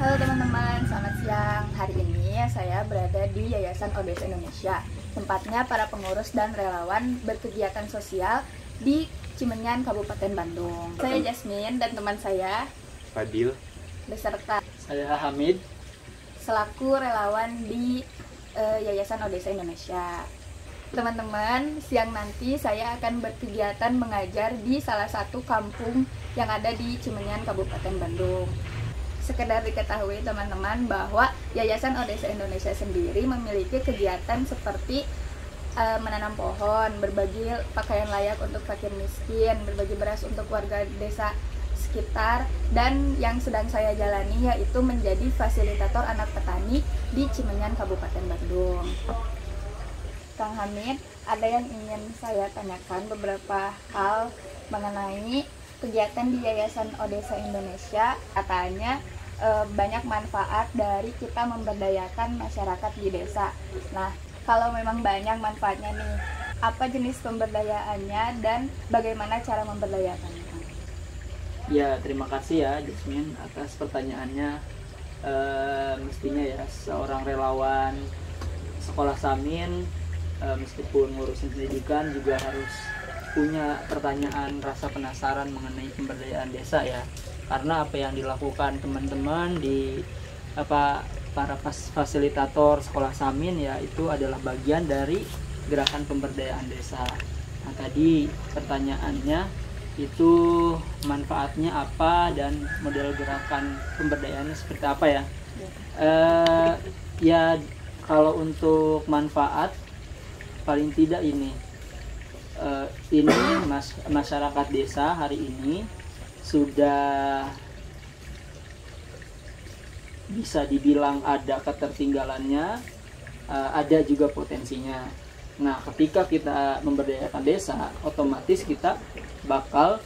Halo teman-teman, selamat siang. Hari ini saya berada di Yayasan ODS Indonesia. Tempatnya para pengurus dan relawan berkegiatan sosial di Cimenyan, Kabupaten Bandung. Saya Jasmine dan teman saya Fadil, beserta saya Hamid. selaku relawan di Yayasan ODS Indonesia. Teman-teman, siang nanti saya akan berkegiatan mengajar di salah satu kampung yang ada di Cimenyan, Kabupaten Bandung. Sekedar diketahui teman-teman bahwa Yayasan ODS Indonesia sendiri memiliki kegiatan seperti menanam pohon, berbagi pakaian layak untuk fakir miskin, berbagi beras untuk warga desa sekitar, dan yang sedang saya jalani yaitu menjadi fasilitator anak petani di Cimenyan, Kabupaten Bandung. Kang Hamid, ada yang ingin saya tanyakan beberapa hal mengenai kegiatan di Yayasan ODS Indonesia. Katanya banyak manfaat dari kita memberdayakan masyarakat di desa. Nah, kalau memang banyak manfaatnya nih, apa jenis pemberdayaannya dan bagaimana cara memberdayakannya? Ya, terima kasih ya Jasmine atas pertanyaannya. Mestinya ya seorang relawan sekolah Samin, meskipun ngurusin pendidikan juga harus punya pertanyaan, rasa penasaran mengenai pemberdayaan desa ya. Karena apa yang dilakukan teman-teman di para fasilitator sekolah Samin ya, itu adalah bagian dari gerakan pemberdayaan desa. Nah, tadi pertanyaannya itu manfaatnya apa dan model gerakan pemberdayaannya seperti apa ya? Ya kalau untuk manfaat paling tidak ini masyarakat desa hari ini sudah bisa dibilang ada ketertinggalannya, ada juga potensinya. Nah, ketika kita memberdayakan desa, otomatis kita bakal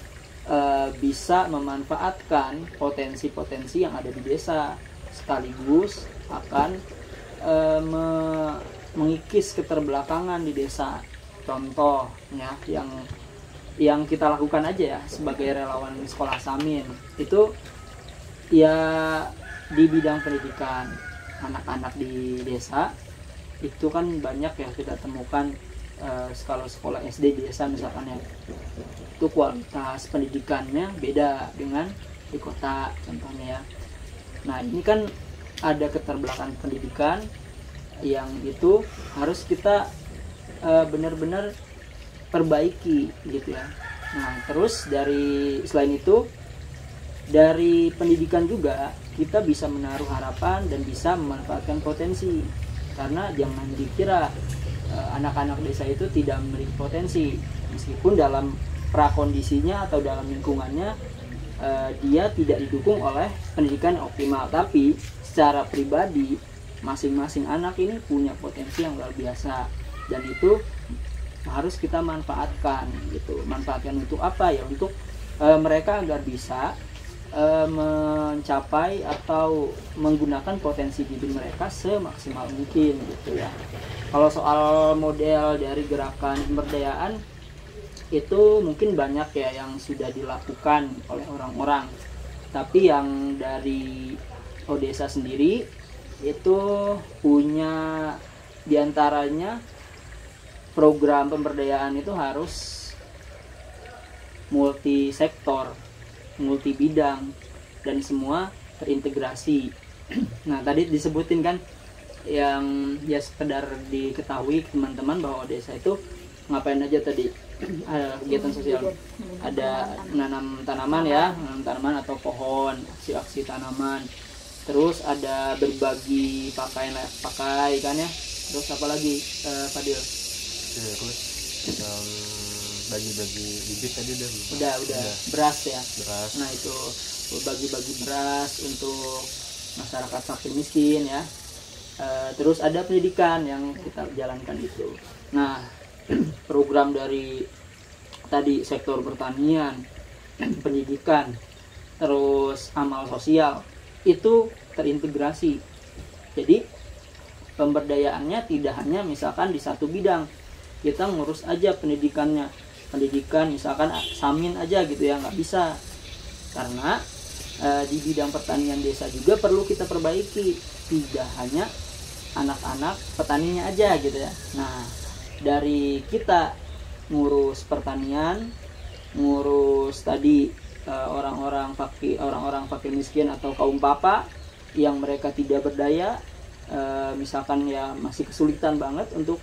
bisa memanfaatkan potensi-potensi yang ada di desa, sekaligus akan mengikis keterbelakangan di desa. Contohnya yang kita lakukan aja ya sebagai relawan sekolah Samin itu ya di bidang pendidikan anak-anak di desa itu kan banyak ya kita temukan. Kalau sekolah SD di desa misalkan ya, itu kualitas pendidikannya beda dengan di kota contohnya ya. Nah, ini kan ada keterbelakangan pendidikan yang itu harus kita benar-benar perbaiki gitu ya. Nah, terus selain itu dari pendidikan juga kita bisa menaruh harapan dan bisa memanfaatkan potensi. Karena jangan dikira anak-anak desa itu tidak memiliki potensi, meskipun dalam prakondisinya atau dalam lingkungannya dia tidak didukung oleh pendidikan yang optimal, tapi secara pribadi masing-masing anak ini punya potensi yang luar biasa dan itu harus kita manfaatkan gitu. Manfaatkan untuk apa ya? Untuk mereka agar bisa mencapai atau menggunakan potensi diri mereka semaksimal mungkin gitu ya. Kalau soal model dari gerakan pemberdayaan itu mungkin banyak ya yang sudah dilakukan oleh orang-orang, tapi yang dari Odesa sendiri itu punya diantaranya program pemberdayaan itu harus multi sektor, multi bidang, dan semua terintegrasi. Nah, tadi disebutin kan yang ya sekedar diketahui teman-teman bahwa desa itu ngapain aja tadi. Kegiatan sosial, ada menanam tanaman ya, menanam tanaman atau pohon, aksi-aksi tanaman. Terus ada berbagi pakaian layak pakai kan ya. Terus apa lagi Fadil? Terus bagi-bagi bibit tadi udah beras ya. Beras. Nah, itu bagi-bagi beras untuk masyarakat fakir miskin ya. Terus ada pendidikan yang kita jalankan itu. Nah, program dari tadi sektor pertanian, pendidikan, terus amal sosial itu terintegrasi. Jadi pemberdayaannya tidak hanya misalkan di satu bidang, kita ngurus aja pendidikan misalkan Samin aja gitu ya, nggak bisa, karena di bidang pertanian desa juga perlu kita perbaiki, tidak hanya anak-anak petaninya aja gitu ya. Nah, dari kita ngurus pertanian, ngurus tadi orang-orang fakir miskin atau kaum papa yang mereka tidak berdaya, misalkan ya masih kesulitan banget untuk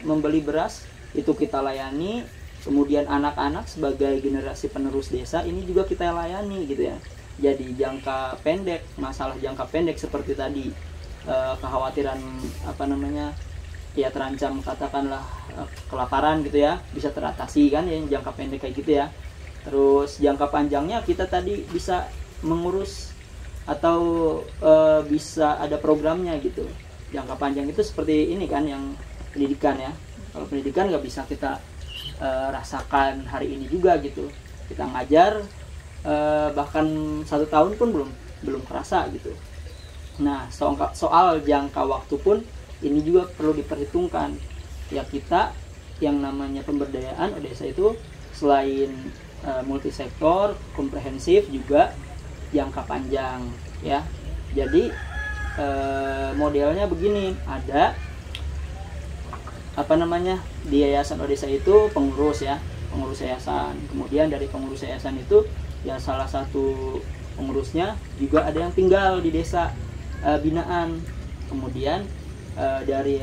membeli beras, itu kita layani. Kemudian anak-anak sebagai generasi penerus desa ini juga kita layani gitu ya. Jadi jangka pendek, masalah jangka pendek seperti tadi, kekhawatiran ya terancam katakanlah kelaparan gitu ya, bisa teratasi kan ya jangka pendek kayak gitu ya. Terus jangka panjangnya kita tadi bisa mengurus atau bisa ada programnya gitu. Jangka panjang itu seperti ini kan yang pendidikan ya. Kalau pendidikan nggak bisa kita rasakan hari ini juga gitu. Kita ngajar bahkan 1 tahun pun belum kerasa gitu. Nah, soal jangka waktu pun ini juga perlu diperhitungkan. Ya, kita yang namanya pemberdayaan desa itu selain multisektor, komprehensif, juga jangka panjang ya. Jadi modelnya begini, ada di Yayasan Odesa itu pengurus yayasan. Kemudian dari pengurus yayasan itu ya salah satu pengurusnya juga ada yang tinggal di desa binaan. Kemudian dari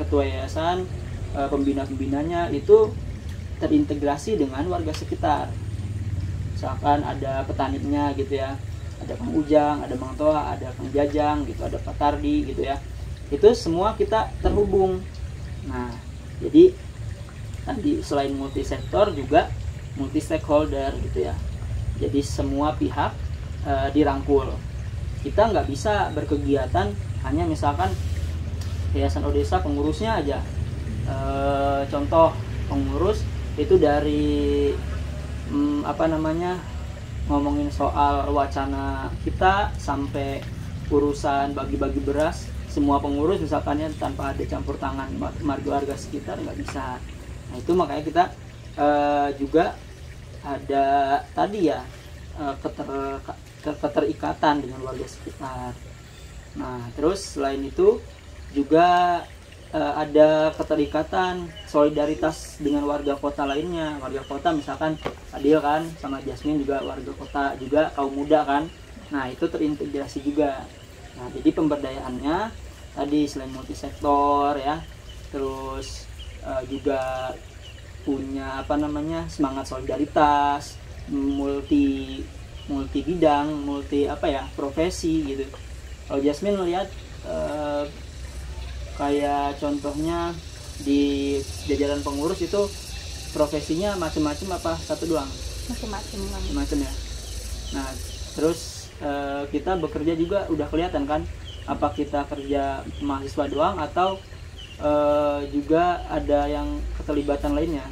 ketua yayasan, pembinanya itu terintegrasi dengan warga sekitar. Misalkan ada petaninya gitu ya, ada Kang Ujang, ada Bang Toha, ada Kang Jajang gitu, ada Pak Tardi gitu ya. Itu semua kita terhubung. Nah, jadi tadi selain multisektor juga multi stakeholder gitu ya. Jadi semua pihak dirangkul. Kita nggak bisa berkegiatan hanya misalkan Yayasan Odesa pengurusnya aja. Contoh pengurus itu dari ngomongin soal wacana kita sampai urusan bagi-bagi beras, semua pengurus misalkannya tanpa ada campur tangan warga sekitar nggak bisa. Nah, itu makanya kita juga ada tadi ya keterikatan dengan warga sekitar. Nah, terus selain itu juga ada keterikatan solidaritas dengan warga kota lainnya. Warga kota misalkan Adil kan sama Jasmine juga warga kota juga, kaum muda kan. Nah, itu terintegrasi juga. Nah, jadi pemberdayaannya tadi selain multisektor ya, terus juga punya semangat solidaritas, multi bidang, profesi gitu. Kalau Jasmine melihat kayak contohnya di jajaran pengurus itu profesinya macam-macam apa satu doang? Macam-macam ya. Nah, terus kita bekerja juga udah kelihatan kan, apa kita kerja mahasiswa doang atau juga ada yang keterlibatan lainnya?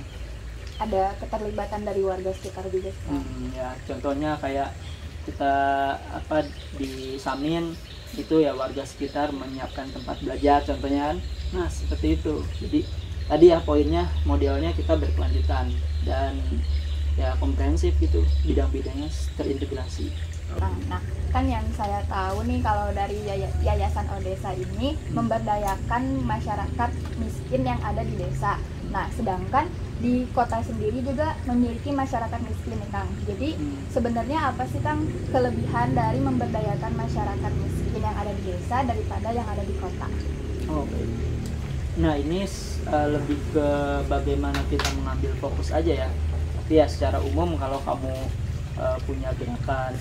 Ada keterlibatan dari warga sekitar juga. Ya, contohnya kayak kita di Samin itu ya warga sekitar menyiapkan tempat belajar contohnya kan. Nah, seperti itu. Jadi tadi ya poinnya, modelnya kita berkelanjutan dan ya komprehensif gitu, bidang-bidangnya terintegrasi. Nah, kan yang saya tahu nih kalau dari Yayasan Odesa ini memberdayakan masyarakat miskin yang ada di desa. Nah, sedangkan di kota sendiri juga memiliki masyarakat miskin nih Kang. Jadi sebenarnya apa sih Kang kelebihan dari memberdayakan masyarakat miskin yang ada di desa daripada yang ada di kota? Oke. Nah, ini lebih ke bagaimana kita mengambil fokus aja ya. Tapi ya secara umum kalau kamu punya gerakan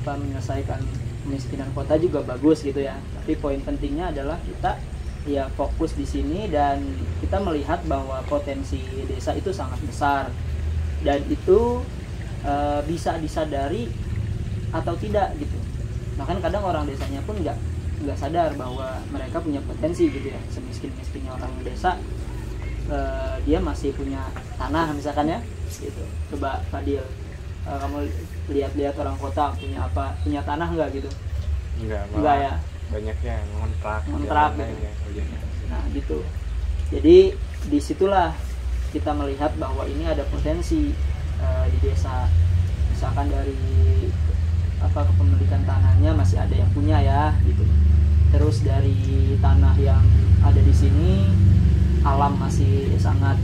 menyelesaikan kemiskinan kota juga bagus gitu ya. Tapi poin pentingnya adalah kita ya fokus di sini dan kita melihat bahwa potensi desa itu sangat besar dan itu bisa disadari atau tidak gitu. Bahkan kadang orang desanya pun nggak sadar bahwa mereka punya potensi gitu ya. Semiskin-miskinnya orang desa dia masih punya tanah misalkan ya gitu. Coba Fadil, kamu lihat-lihat orang kota punya tanah nggak gitu? Enggak ya, banyaknya ngontrak gitu. Nah gitu, jadi disitulah kita melihat bahwa ini ada potensi di desa. misalkan dari kepemilikan tanahnya masih ada yang punya ya gitu. Terus dari tanah yang ada di sini alam masih sangat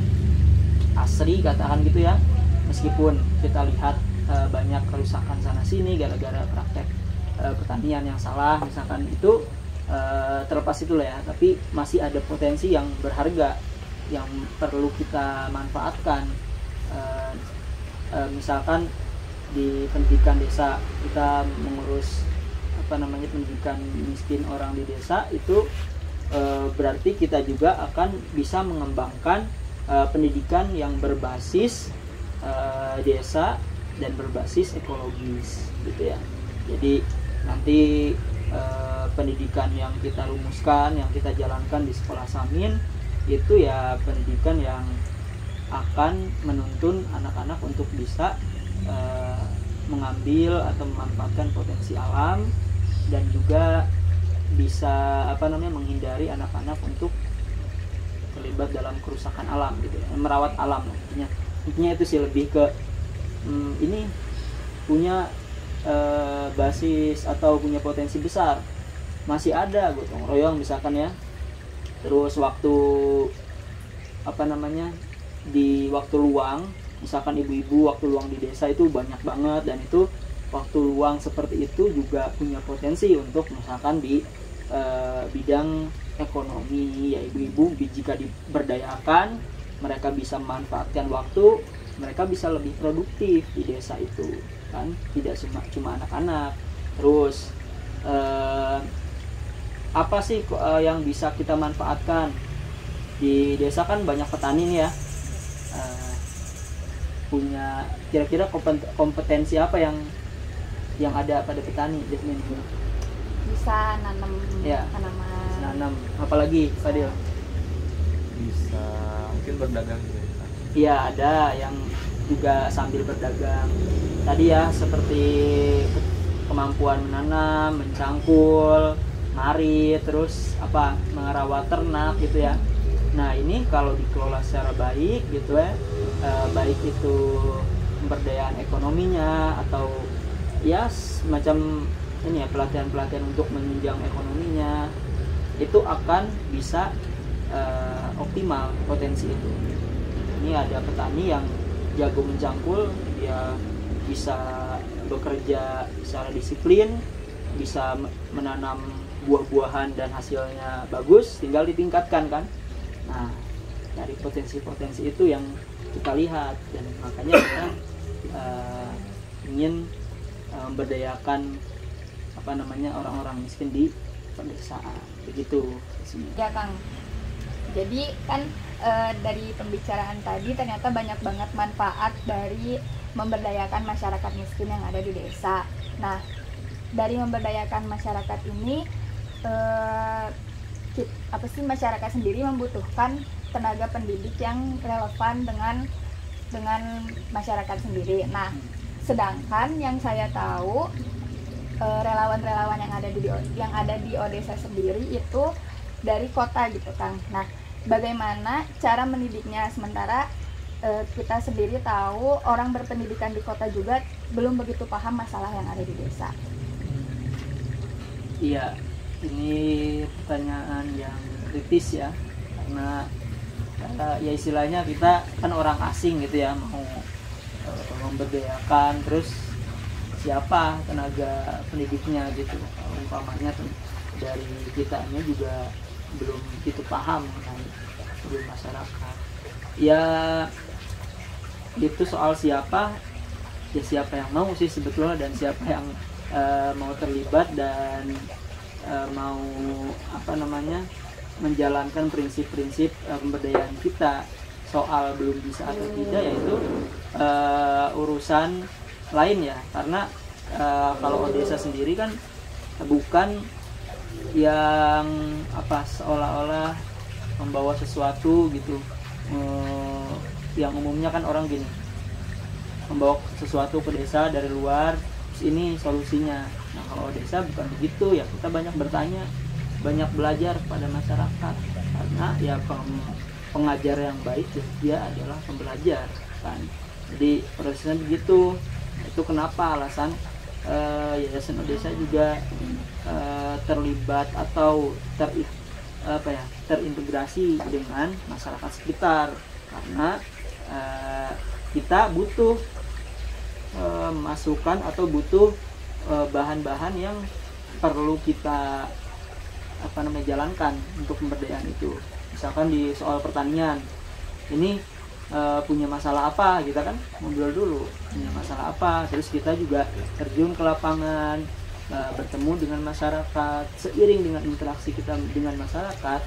asri katakan gitu ya, meskipun kita lihat banyak kerusakan sana sini gara-gara praktek pertanian yang salah misalkan itu, terlepas itulah ya, tapi masih ada potensi yang berharga yang perlu kita manfaatkan. Misalkan di pendidikan desa kita mengurus pendidikan miskin orang di desa itu, berarti kita juga akan bisa mengembangkan pendidikan yang berbasis desa dan berbasis ekologis gitu ya. Jadi nanti pendidikan yang kita rumuskan, yang kita jalankan di sekolah Samin itu ya pendidikan yang akan menuntun anak-anak untuk bisa mengambil atau memanfaatkan potensi alam, dan juga bisa menghindari anak-anak untuk terlibat dalam kerusakan alam gitu ya, merawat alam intinya itu sih, lebih ke ini punya basis atau punya potensi besar, masih ada gotong royong misalkan ya. Terus waktu di waktu luang, misalkan ibu-ibu waktu luang di desa itu banyak banget, dan itu waktu luang seperti itu juga punya potensi untuk misalkan di bidang ekonomi ya. Ibu-ibu jika diberdayakan, mereka bisa memanfaatkan waktu, mereka bisa lebih produktif di desa itu kan, tidak cuma anak-anak. Terus apa sih yang bisa kita manfaatkan di desa? Kan banyak petani nih ya, punya kira-kira kompetensi apa yang ada pada petani Jasmine? Bisa nanam ya, tanaman, nanam apalagi Fadil? Bisa mungkin berdagang juga ya. Iya, ada yang juga sambil berdagang tadi ya, seperti kemampuan menanam, mencangkul, ngarit, terus merawat ternak gitu ya. Nah ini kalau dikelola secara baik gitu ya, baik itu pemberdayaan ekonominya atau ya semacam ini ya, pelatihan-pelatihan untuk menunjang ekonominya, itu akan bisa optimal potensi itu. Ini ada petani yang jago mencangkul, dia bisa bekerja secara disiplin, bisa menanam buah-buahan dan hasilnya bagus, tinggal ditingkatkan kan. Nah dari potensi-potensi itu yang kita lihat, dan makanya kita ingin memberdayakan orang-orang miskin di pedesaan begitu. Ya Kang, jadi kan dari pembicaraan tadi ternyata banyak banget manfaat dari memberdayakan masyarakat miskin yang ada di desa. Nah dari memberdayakan masyarakat ini, masyarakat sendiri membutuhkan tenaga pendidik yang relevan dengan masyarakat sendiri. Nah sedangkan yang saya tahu, relawan-relawan yang ada di Odesa sendiri itu dari kota gitu Kang. Nah bagaimana cara mendidiknya, sementara kita sendiri tahu orang berpendidikan di kota juga belum begitu paham masalah yang ada di desa. Iya, ini pertanyaan yang kritis ya, karena ya istilahnya kita kan orang asing gitu ya, mau memberdayakan, terus siapa tenaga pendidiknya gitu. Umpamanya dari kitanya juga belum gitu paham kan, belum masyarakat ya. Itu soal siapa ya, siapa yang mau sih sebetulnya, dan siapa yang mau terlibat dan mau menjalankan prinsip-prinsip pemberdayaan kita. Soal belum bisa atau tidak yaitu urusan lain ya, karena kalau Odesa sendiri kan bukan yang seolah-olah membawa sesuatu gitu, yang umumnya kan orang gini, membawa sesuatu ke desa dari luar, terus ini solusinya. Nah kalau desa bukan begitu ya, kita banyak bertanya, banyak belajar pada masyarakat, karena ya pengajar yang baik dia adalah pembelajar kan. Jadi prosesnya begitu, Itu kenapa alasan Yayasan Odesa juga terlibat atau terintegrasi dengan masyarakat sekitar, karena kita butuh masukan atau butuh bahan-bahan yang perlu kita jalankan untuk pemberdayaan itu. Misalkan di soal pertanian ini punya masalah apa, kita kan ngobrol dulu punya masalah apa, terus kita juga terjun ke lapangan, bertemu dengan masyarakat. Seiring dengan interaksi kita dengan masyarakat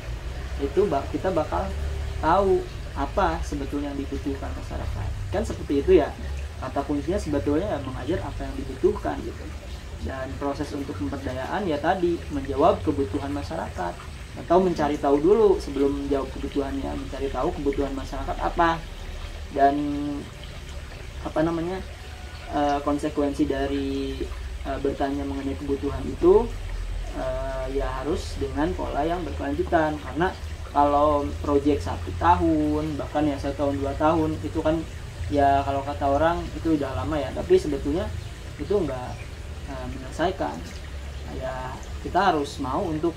itu kita bakal tahu apa sebetulnya yang dibutuhkan masyarakat. Kan seperti itu ya, kata kuncinya sebetulnya ya mengajar apa yang dibutuhkan gitu. Dan proses untuk pemberdayaan ya tadi menjawab kebutuhan masyarakat, atau mencari tahu dulu sebelum menjawab kebutuhannya, mencari tahu kebutuhan masyarakat apa, dan konsekuensi dari bertanya mengenai kebutuhan itu ya harus dengan pola yang berkelanjutan. Karena kalau proyek 1 tahun bahkan ya 1 tahun 2 tahun itu kan ya kalau kata orang itu udah lama ya, tapi sebetulnya itu enggak menyelesaikan. Ya kita harus mau untuk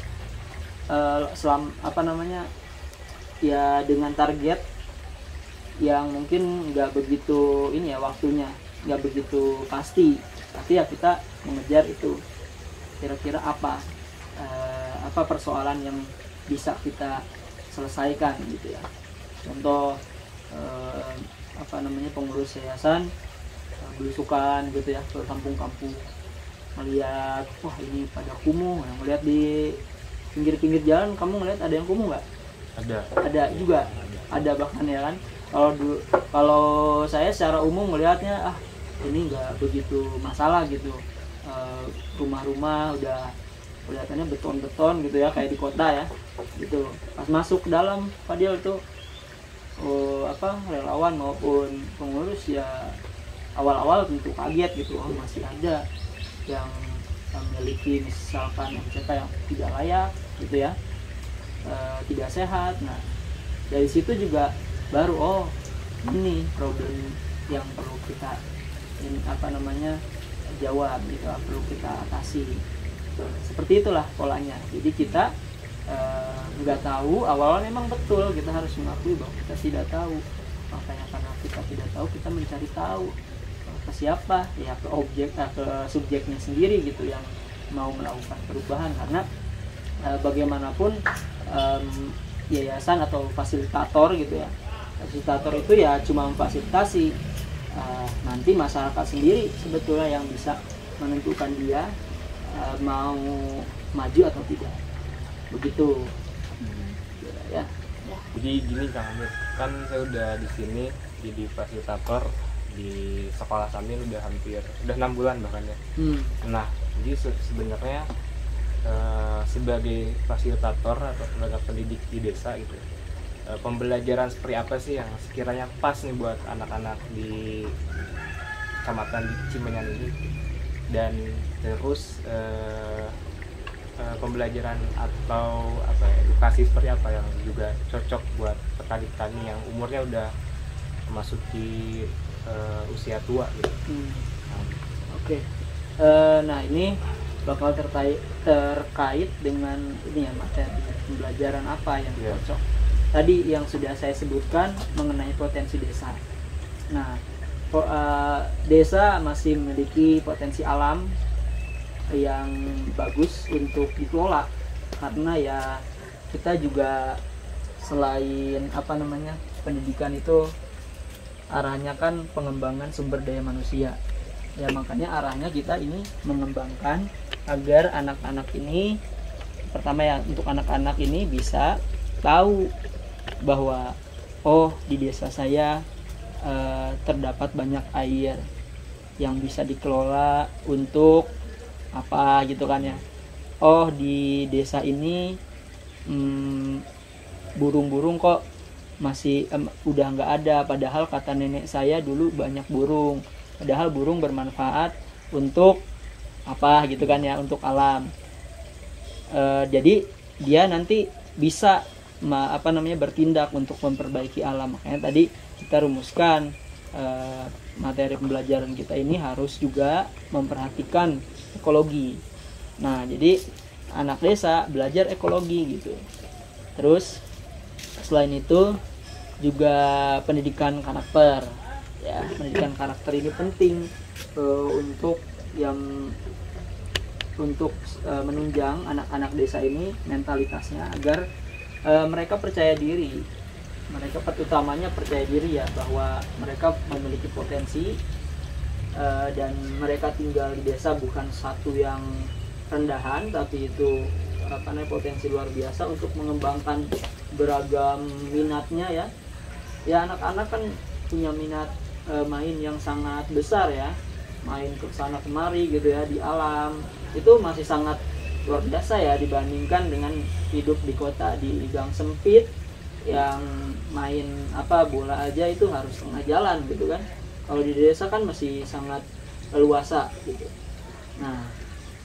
ya dengan target yang mungkin nggak begitu ini ya, waktunya nggak begitu pasti, tapi ya kita mengejar itu kira-kira apa persoalan yang bisa kita selesaikan gitu ya. Contoh pengurus yayasan belusukan gitu ya ke kampung-kampung, melihat wah ini pada kumuh, melihat di pinggir-pinggir jalan kamu ngeliat ada yang kumuh nggak? Ada juga, ada bahkan ya kan. Kalau saya secara umum melihatnya ini nggak begitu masalah gitu. Rumah-rumah udah kelihatannya beton-beton gitu ya, kayak di kota ya gitu. Pas masuk ke dalam padahal itu relawan maupun pengurus ya awal-awal tentu kaget gitu, masih ada yang memiliki misalkan MCK yang tidak layak gitu ya, tidak sehat. Nah dari situ juga baru ini problem yang perlu kita jawab gitu, perlu kita atasi. Seperti itulah polanya. Jadi kita nggak tahu awalnya, memang betul kita harus mengakui bahwa kita tidak tahu. Makanya karena kita tidak tahu, kita mencari tahu ke siapa ya, ke subjeknya sendiri gitu yang mau melakukan perubahan. Karena bagaimanapun yayasan atau fasilitator gitu ya, fasilitator itu ya cuma memfasilitasi, nanti masyarakat sendiri sebetulnya yang bisa menentukan dia mau maju atau tidak, begitu ya. Jadi gini Kang Amir, kan saya udah di sini jadi fasilitator di sekolah Samin udah 6 bulan bahkan ya. Nah jadi sebenarnya sebagai fasilitator atau tenaga pendidik di desa gitu, pembelajaran seperti apa sih yang sekiranya pas nih buat anak-anak di kecamatan Cimenyan ini, dan terus pembelajaran atau edukasi seperti apa yang juga cocok buat petani-petani yang umurnya udah memasuki usia tua gitu. Oke. Nah ini bakal terkait dengan ini ya, materi pembelajaran apa yang cocok. Tadi yang sudah saya sebutkan mengenai potensi desa. Nah, desa masih memiliki potensi alam yang bagus untuk dikelola, karena ya kita juga selain pendidikan itu arahnya kan pengembangan sumber daya manusia ya, makanya arahnya kita ini mengembangkan agar anak-anak ini, pertama ya untuk anak-anak ini bisa tahu bahwa di desa saya terdapat banyak air yang bisa dikelola untuk apa gitu kan ya. Di desa ini burung-burung kok masih udah nggak ada, padahal kata nenek saya dulu banyak burung, padahal burung bermanfaat untuk apa gitu kan ya, untuk alam. Jadi dia nanti bisa bertindak untuk memperbaiki alam. Makanya tadi kita rumuskan materi pembelajaran kita ini harus juga memperhatikan ekologi. Nah, jadi anak desa belajar ekologi gitu. Terus selain itu juga pendidikan karakter. Ya, pendidikan karakter ini penting untuk menunjang anak-anak desa ini mentalitasnya agar mereka percaya diri. Mereka utamanya percaya diri ya, bahwa mereka memiliki potensi dan mereka tinggal di desa bukan satu yang rendahan, tapi itu potensi luar biasa untuk mengembangkan beragam minatnya ya. Ya, anak-anak kan punya minat main yang sangat besar ya, main ke sana kemari gitu ya di alam. Itu masih sangat luar biasa ya dibandingkan dengan hidup di kota di gang sempit yang main bola aja itu harus tengah jalan gitu kan. Kalau di desa kan masih sangat leluasa gitu. Nah,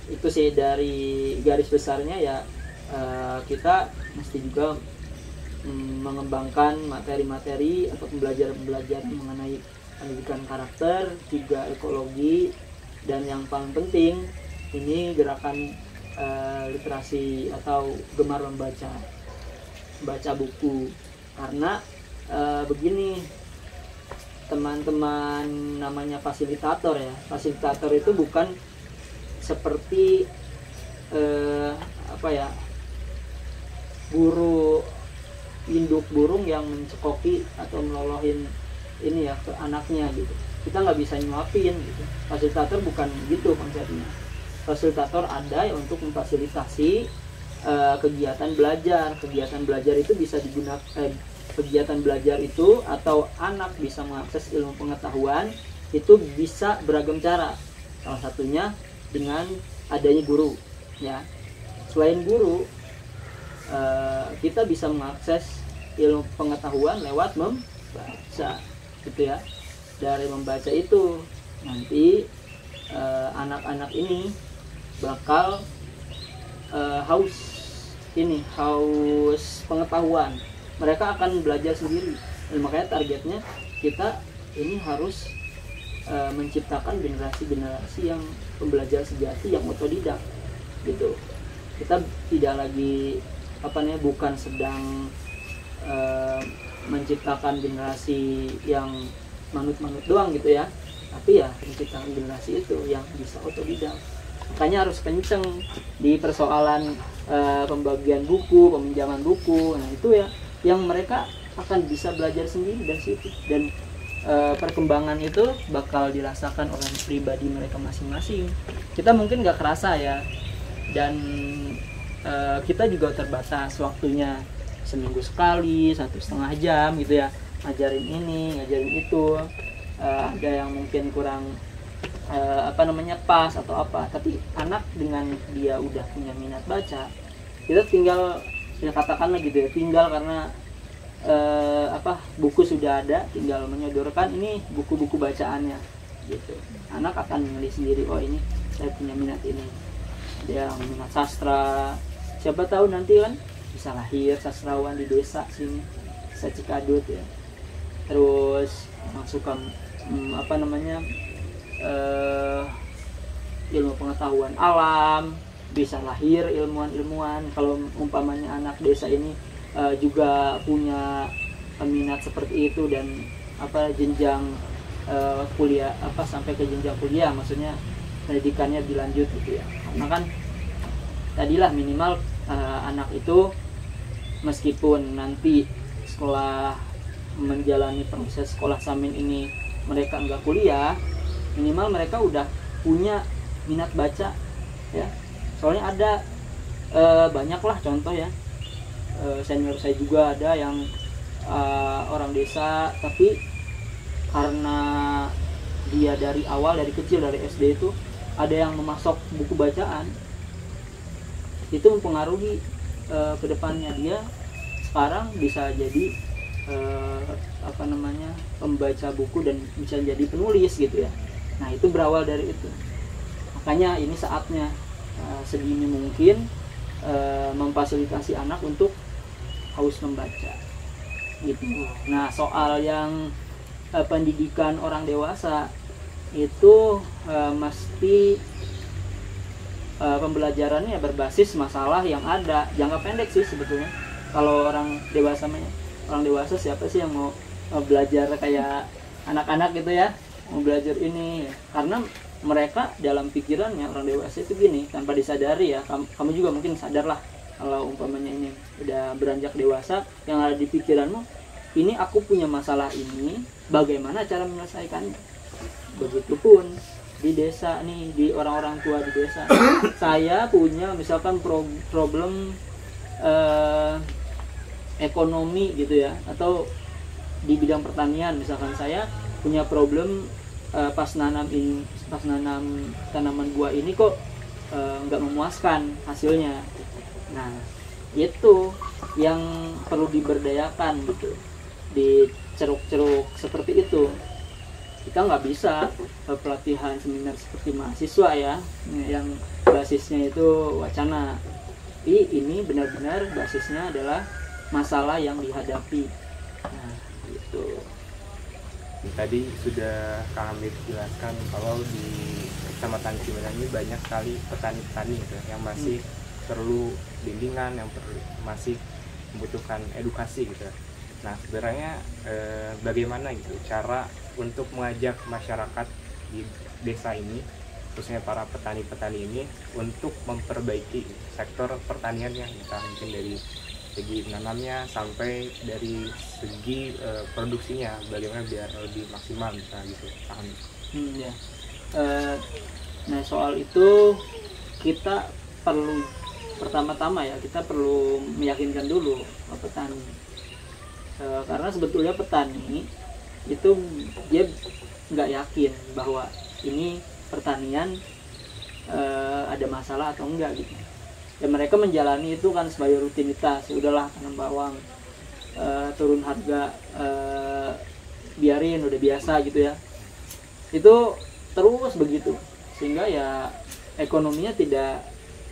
itu sih dari garis besarnya ya, kita mesti juga mengembangkan materi-materi atau pembelajaran mengenai pendidikan karakter, juga ekologi, dan yang paling penting ini gerakan literasi atau gemar membaca buku. Karena begini teman-teman, namanya fasilitator ya. Fasilitator itu bukan seperti guru induk burung yang mencekoki atau melolohin ini ya ke anaknya gitu. Kita nggak bisa nyuapin gitu. Fasilitator bukan gitu konsepnya. Fasilitator ada untuk memfasilitasi kegiatan belajar. Kegiatan belajar itu bisa digunakan, kegiatan belajar itu atau anak bisa mengakses ilmu pengetahuan itu bisa beragam cara. Salah satunya dengan adanya guru ya. Selain guru, kita bisa mengakses ilmu pengetahuan lewat membaca gitu ya. Dari membaca itu nanti anak-anak ini bakal haus pengetahuan. Mereka akan belajar sendiri. Dan makanya targetnya kita ini harus menciptakan generasi yang pembelajar sejati yang otodidak gitu. Kita tidak lagi bukan sedang menciptakan generasi yang manut-manut doang gitu ya, tapi ya menciptakan generasi itu yang bisa otodidak. Makanya harus kenceng di persoalan pembagian buku, peminjaman buku. Nah itu ya yang mereka akan bisa belajar sendiri dari situ, dan perkembangan itu bakal dirasakan oleh pribadi mereka masing-masing. Kita mungkin nggak kerasa ya, dan kita juga terbatas waktunya, seminggu sekali 1,5 jam gitu ya, ngajarin ini ngajarin itu. Ada yang mungkin kurang pas atau apa, tapi anak dengan dia udah punya minat baca, kita tinggal ya katakanlah gitu ya, tinggal karena buku sudah ada, tinggal menyodorkan ini buku-buku bacaannya gitu. Anak akan memilih sendiri, oh ini saya punya minat ini. Dia minat sastra, siapa tahu nanti kan bisa lahir sastrawan di desa sini, desa Cikadut ya. Terus masuk ke ilmu pengetahuan alam, bisa lahir ilmuwan-ilmuwan. Kalau umpamanya anak desa ini juga punya minat seperti itu, dan jenjang kuliah sampai ke jenjang kuliah, maksudnya pendidikannya dilanjut gitu ya. Karena kan tadilah minimal anak itu meskipun nanti setelah menjalani proses sekolah samin ini mereka enggak kuliah, minimal mereka udah punya minat baca ya. Soalnya ada banyaklah contoh ya, senior saya juga ada yang orang desa, tapi karena dia dari awal, dari kecil, dari SD itu ada yang memasok buku bacaan, itu mempengaruhi kedepannya. Dia sekarang bisa jadi pembaca buku dan bisa jadi penulis gitu ya. Nah itu berawal dari itu. Makanya ini saatnya sedini mungkin memfasilitasi anak untuk haus membaca gitu. Nah soal yang pendidikan orang dewasa itu mesti pembelajarannya berbasis masalah yang ada, jangka pendek sih sebetulnya. Kalau orang dewasa siapa sih yang mau belajar kayak anak-anak gitu ya, mau belajar ini, karena mereka dalam pikirannya orang dewasa itu gini, tanpa disadari ya, kamu juga mungkin sadar lah kalau umpamanya ini udah beranjak dewasa, yang ada di pikiranmu ini aku punya masalah ini, bagaimana cara menyelesaikannya. Begitupun di desa nih, di orang-orang tua di desa. Saya punya misalkan problem ekonomi gitu ya, atau di bidang pertanian misalkan saya punya problem pas nanam tanaman buah ini kok nggak memuaskan hasilnya. Nah itu yang perlu diberdayakan gitu, diceruk-ceruk seperti itu. Kita nggak bisa pelatihan seminar seperti mahasiswa ya, yang basisnya itu wacana. Tapi ini benar-benar basisnya adalah masalah yang dihadapi. Nah, gitu. Tadi sudah Kang Hamid jelaskan kalau di Kecamatan Cimenyan ini banyak sekali petani-petani gitu, yang masih perlu bimbingan, yang masih membutuhkan edukasi gitu. Nah sebenarnya bagaimana gitu cara untuk mengajak masyarakat di desa ini, khususnya para petani-petani ini, untuk memperbaiki sektor pertanian yang kita mungkin dari segi menanamnya sampai dari segi produksinya, bagaimana biar lebih maksimal misalnya gitu. Ya. Nah soal itu kita perlu pertama-tama ya, kita perlu meyakinkan dulu petani, karena sebetulnya petani itu dia nggak yakin bahwa ini pertanian ada masalah atau enggak gitu. Dan mereka menjalani itu kan sebagai rutinitas. Udahlah tanam bawang, turun harga, biarin, udah biasa gitu ya. Itu terus begitu, sehingga ya ekonominya tidak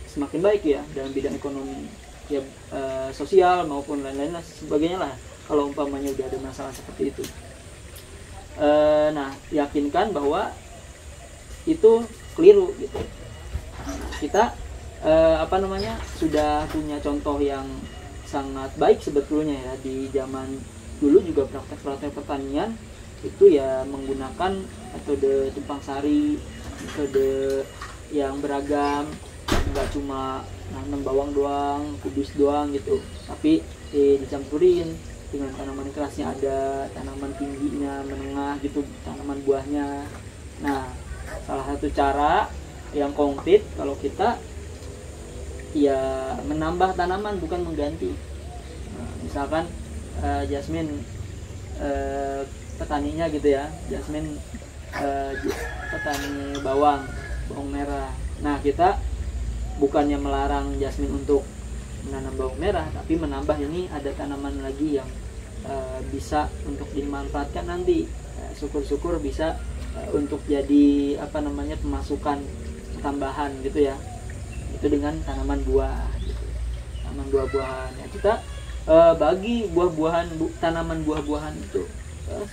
semakin baik ya dalam bidang ekonomi ya, sosial maupun lain-lain sebagainya lah, kalau umpamanya udah ada masalah seperti itu. Nah yakinkan bahwa itu keliru gitu. Kita sudah punya contoh yang sangat baik sebetulnya ya, di zaman dulu juga praktek-praktek pertanian itu ya menggunakan metode tumpang sari, metode yang beragam, nggak cuma nanam bawang doang, kubis doang gitu, tapi dicampurin dengan tanaman kerasnya ada, tanaman tingginya, menengah gitu, tanaman buahnya. Nah salah satu cara yang konkret kalau kita ya menambah tanaman bukan mengganti. Nah, misalkan Jasmine petaninya gitu ya, Jasmine petani bawang merah. Nah kita bukannya melarang Jasmine untuk menanam bawang merah, tapi menambah ini ada tanaman lagi yang bisa untuk dimanfaatkan nanti. Syukur-syukur bisa untuk jadi pemasukan tambahan gitu ya, itu dengan tanaman buah gitu. Tanaman buah-buahan ya, kita bagi tanaman buah-buahan itu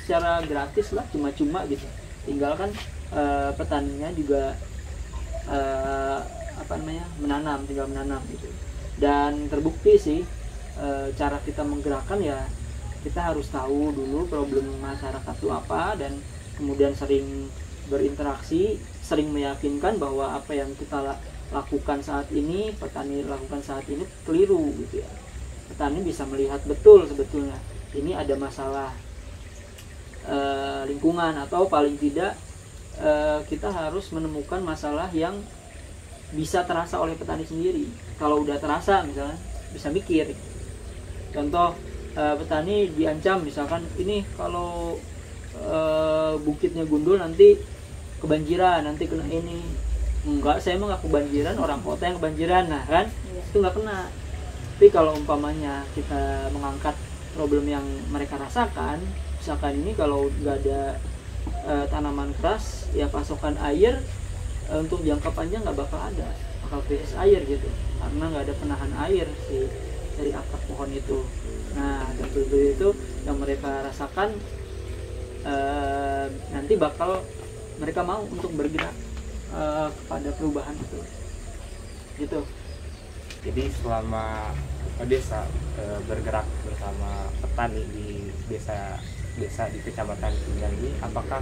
secara gratis lah, cuma-cuma gitu. Tinggal kan petaninya juga tinggal menanam gitu. Dan terbukti sih cara kita menggerakkan ya, kita harus tahu dulu problem masyarakat itu apa, dan kemudian sering berinteraksi, sering meyakinkan bahwa apa yang kita lakukan saat ini, petani lakukan saat ini keliru gitu ya. Petani bisa melihat betul sebetulnya ini ada masalah lingkungan, atau paling tidak kita harus menemukan masalah yang bisa terasa oleh petani sendiri. Kalau udah terasa misalnya bisa mikir. Contoh petani diancam misalkan, ini kalau bukitnya gundul nanti kebanjiran, nanti kena ini. Enggak, saya emang nggak kebanjiran, orang kota yang kebanjiran. Nah kan itu nggak kena. Tapi kalau umpamanya kita mengangkat problem yang mereka rasakan, misalkan ini kalau nggak ada tanaman keras ya, pasokan air untuk jangka panjang nggak bakal krisis air gitu, karena nggak ada penahan air dari akar pohon itu. Nah tentu itu yang mereka rasakan nanti bakal mereka mau untuk bergerak kepada perubahan itu gitu. Jadi selama desa bergerak bersama petani di desa di kecamatan Cimenyan ini, apakah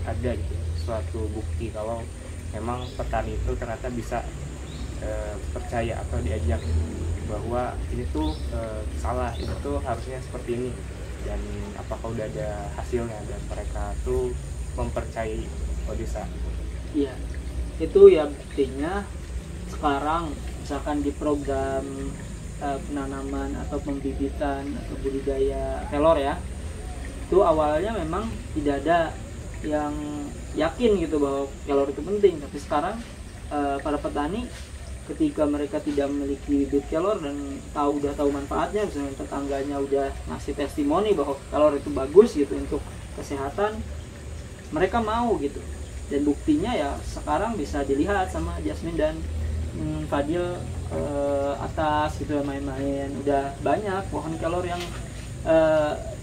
ada gitu suatu bukti kalau memang petani itu ternyata bisa percaya atau diajak bahwa ini tuh salah, itu tuh harusnya seperti ini, dan apakah udah ada hasilnya dan mereka tuh mempercayai desa? Iya, itu ya buktinya sekarang misalkan di program penanaman atau pembibitan atau budidaya kelor ya, itu awalnya memang tidak ada yang yakin gitu bahwa kelor itu penting, tapi sekarang para petani ketika mereka tidak memiliki bibit kelor dan udah tahu manfaatnya, misalnya tetangganya udah ngasih testimoni bahwa kelor itu bagus gitu untuk kesehatan, mereka mau gitu. Dan buktinya ya sekarang bisa dilihat sama Jasmine dan Fadil atas gitu, main-main udah banyak pohon kelor yang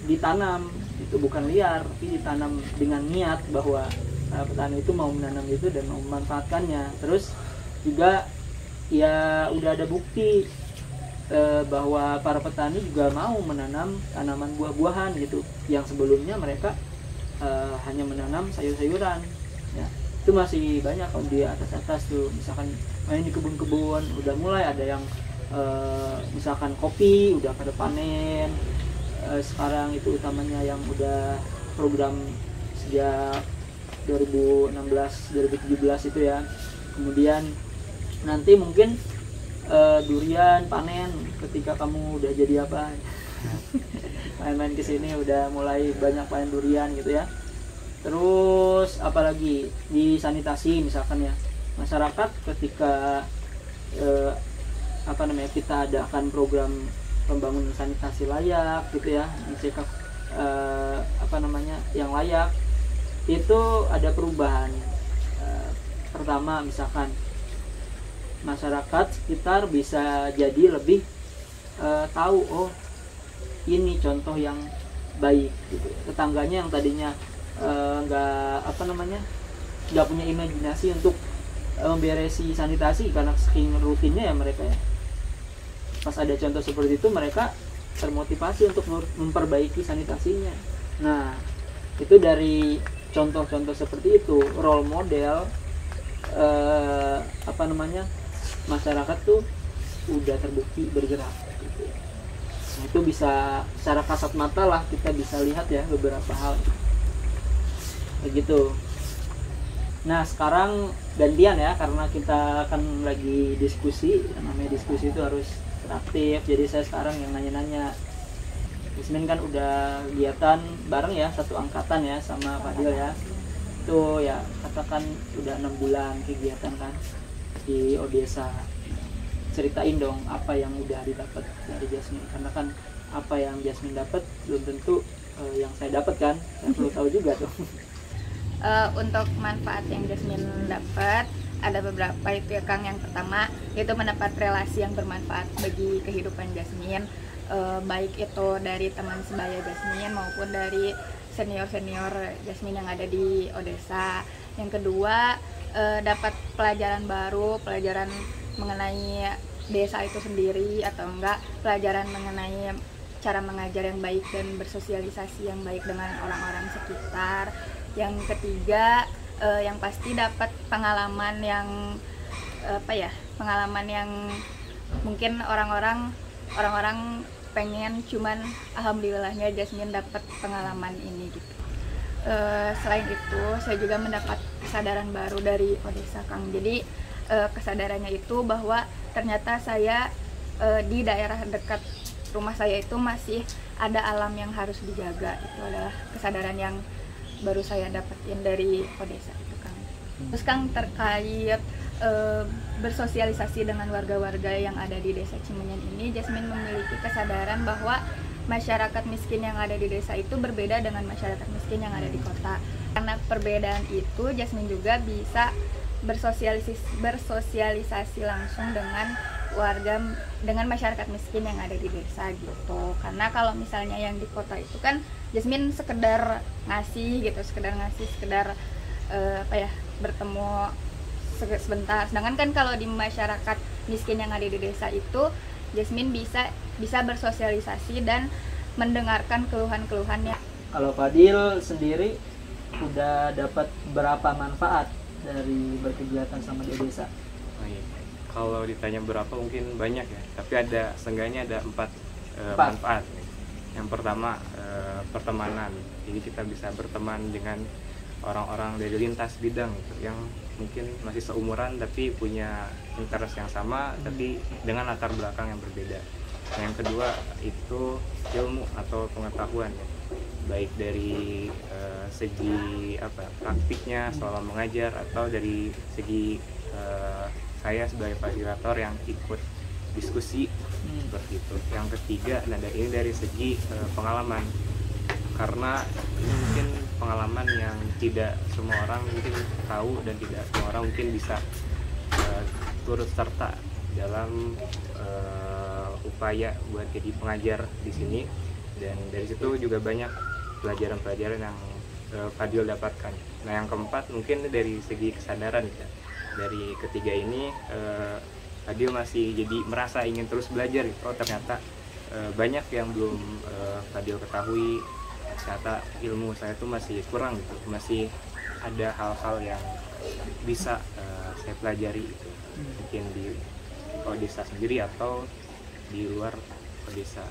ditanam, itu bukan liar tapi ditanam dengan niat bahwa petani itu mau menanam itu dan mau memanfaatkannya. Terus juga ya udah ada bukti bahwa para petani juga mau menanam tanaman buah-buahan gitu, yang sebelumnya mereka hanya menanam sayur-sayuran ya. Itu masih banyak kalau di atas-atas tuh, misalkan main di kebun-kebun udah mulai ada yang misalkan kopi udah pada panen. Sekarang itu utamanya yang udah program sejak 2016-2017 itu ya. Kemudian nanti mungkin durian panen ketika kamu udah jadi apa main-main ke sini udah mulai banyak panen durian gitu ya. Terus apalagi di sanitasi misalkan ya, masyarakat ketika kita adakan program pembangunan sanitasi layak gitu ya, mencegah yang layak, itu ada perubahan. Pertama misalkan masyarakat sekitar bisa jadi lebih tahu, oh ini contoh yang baik gitu. Tetangganya yang tadinya nggak punya imajinasi untuk memberesi sanitasi karena saking rutinnya ya mereka ya, pas ada contoh seperti itu mereka termotivasi untuk memperbaiki sanitasinya. Nah itu dari contoh-contoh seperti itu, role model masyarakat tuh udah terbukti bergerak gitu. Nah, itu bisa secara kasat mata lah kita bisa lihat ya beberapa hal begitu. Nah sekarang gantian ya, karena kita kan lagi diskusi, namanya diskusi itu harus interaktif, jadi saya sekarang yang nanya-nanya. Jasmine kan udah kegiatan bareng ya, satu angkatan ya sama Fadil ya, itu ya katakan udah 6 bulan kegiatan kan di Odesa. Ceritain dong apa yang udah didapat dari Jasmine, karena kan apa yang Jasmine dapat belum tentu yang saya dapat kan, saya perlu tahu juga tuh. Untuk manfaat yang Jasmine dapat ada beberapa itu ya Kang. Yang pertama itu mendapat relasi yang bermanfaat bagi kehidupan Jasmine, baik itu dari teman sebaya Jasmine maupun dari senior-senior Jasmine yang ada di Odesa. Yang kedua dapat pelajaran baru, pelajaran mengenai desa itu sendiri, atau enggak pelajaran mengenai cara mengajar yang baik dan bersosialisasi yang baik dengan orang-orang sekitar. Yang ketiga yang pasti dapat pengalaman yang pengalaman yang mungkin orang-orang pengen, cuman alhamdulillahnya Jasmine dapat pengalaman ini gitu. Selain itu saya juga mendapat kesadaran baru dari Odesa Kang. Jadi kesadarannya itu bahwa ternyata saya di daerah dekat rumah saya itu masih ada alam yang harus dijaga. Itu adalah kesadaran yang baru saya dapetin dari Odesa itu Kang. Terus Kang terkait bersosialisasi dengan warga-warga yang ada di desa Cimenyan ini, Jasmine memiliki kesadaran bahwa masyarakat miskin yang ada di desa itu berbeda dengan masyarakat miskin yang ada di kota. Karena perbedaan itu, Jasmine juga bisa bersosialisasi langsung dengan warga, dengan masyarakat miskin yang ada di desa gitu. Karena kalau misalnya yang di kota itu kan Jasmine sekedar ngasih gitu, sekedar bertemu sebentar. Sedangkan kan kalau di masyarakat miskin yang ada di desa itu Jasmine bisa bersosialisasi dan mendengarkan keluhan-keluhannya. Kalau Fadil sendiri udah dapat berapa manfaat dari berkegiatan sama di desa? Oh, iya. Kalau ditanya berapa mungkin banyak ya, tapi seenggaknya ada 4 manfaat. Yang pertama pertemanan, jadi kita bisa berteman dengan orang-orang dari lintas bidang gitu, yang mungkin masih seumuran tapi punya interest yang sama tapi dengan latar belakang yang berbeda. Yang kedua itu ilmu atau pengetahuan ya, baik dari segi praktiknya selama mengajar atau dari segi saya sebagai fasilitator yang ikut diskusi seperti itu. Yang ketiga, ini dari segi pengalaman, karena ini mungkin pengalaman yang tidak semua orang mungkin tahu dan tidak semua orang mungkin bisa turut serta dalam upaya buat jadi pengajar di sini, dan dari situ juga banyak pelajaran-pelajaran yang Fadil dapatkan. Nah, yang keempat mungkin dari segi kesadaran ya. Dari ketiga ini Fadil masih jadi merasa ingin terus belajar gitu. Oh, ternyata banyak yang belum Fadil ketahui. Ternyata ilmu saya tuh masih kurang gitu. Masih ada hal-hal yang bisa saya pelajari gitu. Mungkin di desa sendiri atau di luar desa.